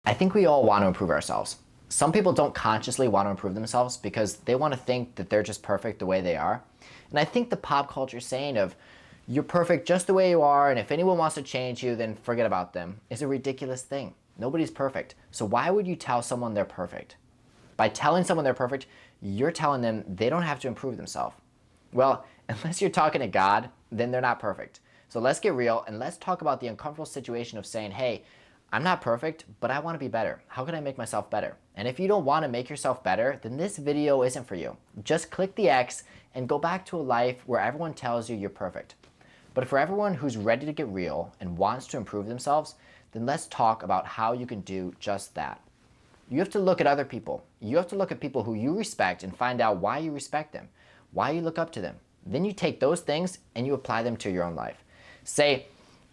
I think we all want to improve ourselves. Some people don't consciously want to improve themselves because they want to think that they're just perfect the way they are. And I think the pop culture saying of, you're perfect just the way you are, and if anyone wants to change you, then forget about them, is a ridiculous thing. Nobody's perfect. So why would you tell someone they're perfect? By telling someone they're perfect, you're telling them they don't have to improve themselves. Well, unless you're talking to God, then they're not perfect. So let's get real and let's talk about the uncomfortable situation of saying, hey, I'm not perfect, but I want to be better. How can I make myself better? And if you don't want to make yourself better, then this video isn't for you. Just click the X and go back to a life where everyone tells you you're perfect. But for everyone who's ready to get real and wants to improve themselves, then let's talk about how you can do just that. You have to look at other people. You have to look at people who you respect and find out why you respect them, why you look up to them. Then you take those things and you apply them to your own life. Say,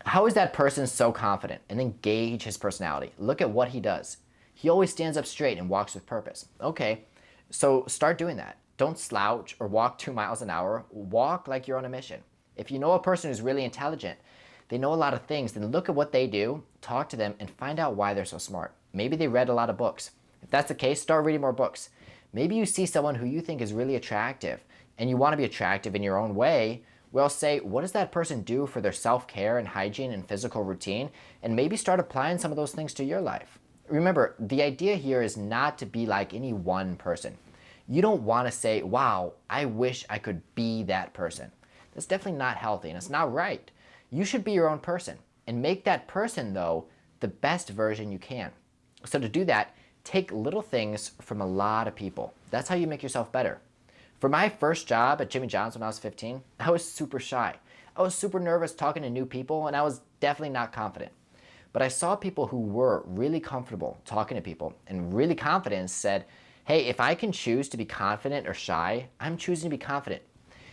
how is that person so confident? And then gauge his personality. Look at what he does. He always stands up straight and walks with purpose. Okay, so start doing that. Don't slouch or walk 2 miles an hour. Walk like you're on a mission. If you know a person who's really intelligent, they know a lot of things, then look at what they do, talk to them, and find out why they're so smart. Maybe they read a lot of books. If that's the case, start reading more books. Maybe you see someone who you think is really attractive, and you want to be attractive in your own way. Well, say, what does that person do for their self-care and hygiene and physical routine? And maybe start applying some of those things to your life. Remember, the idea here is not to be like any one person. You don't want to say, wow, I wish I could be that person. That's definitely not healthy and it's not right. You should be your own person and make that person, though, the best version you can. So to do that, take little things from a lot of people. That's how you make yourself better. For my first job at Jimmy John's when I was 15, I was super shy. I was super nervous talking to new people and I was definitely not confident. But I saw people who were really comfortable talking to people and really confident and said, hey, if I can choose to be confident or shy, I'm choosing to be confident.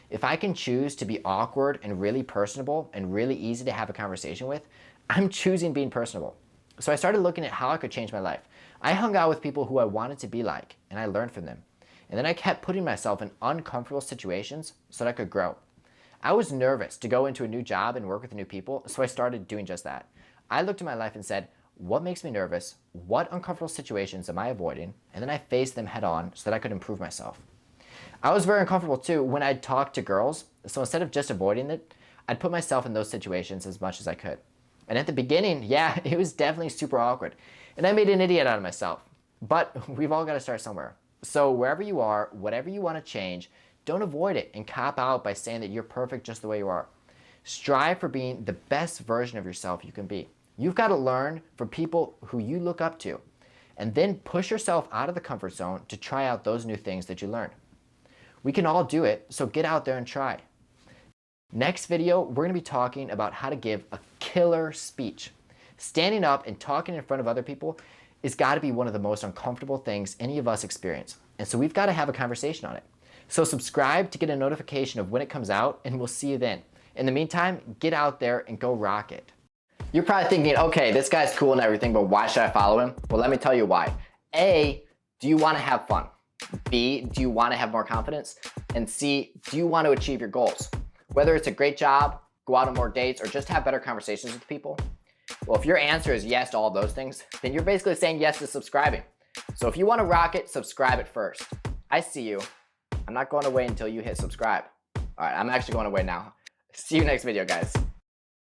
If I can choose to be awkward and really personable and really easy to have a conversation with, I'm choosing being personable. So I started looking at how I could change my life. I hung out with people who I wanted to be like, and I learned from them. And then I kept putting myself in uncomfortable situations so that I could grow. I was nervous to go into a new job and work with new people, so I started doing just that. I looked at my life and said, what makes me nervous? What uncomfortable situations am I avoiding? And then I faced them head on so that I could improve myself. I was very uncomfortable too when I'd talk to girls, so instead of just avoiding it, I'd put myself in those situations as much as I could. And at the beginning, yeah, it was definitely super awkward. And I made an idiot out of myself. But we've all got to start somewhere. So wherever you are, whatever you want to change, don't avoid it and cop out by saying that you're perfect just the way you are. Strive for being the best version of yourself you can be. You've got to learn from people who you look up to, and then push yourself out of the comfort zone to try out those new things that you learned. We can all do it, so get out there and try. Next video, we're going to be talking about how to give a killer speech. Standing up and talking in front of other people is got to be one of the most uncomfortable things any of us experience. And so we've got to have a conversation on it. So subscribe to get a notification of when it comes out, and we'll see you then. In the meantime, get out there and go rock it. You're probably thinking, okay, this guy's cool and everything, but why should I follow him? Well, let me tell you why. A, do you want to have fun? B, do you want to have more confidence? And C, do you want to achieve your goals? Whether it's a great job, go out on more dates, or just have better conversations with people. Well, if your answer is yes to all those things, then you're basically saying yes to subscribing. So if you want to rock it, subscribe it first. I see you. I'm not going away until you hit subscribe. All right, I'm actually going away now. See you next video, guys.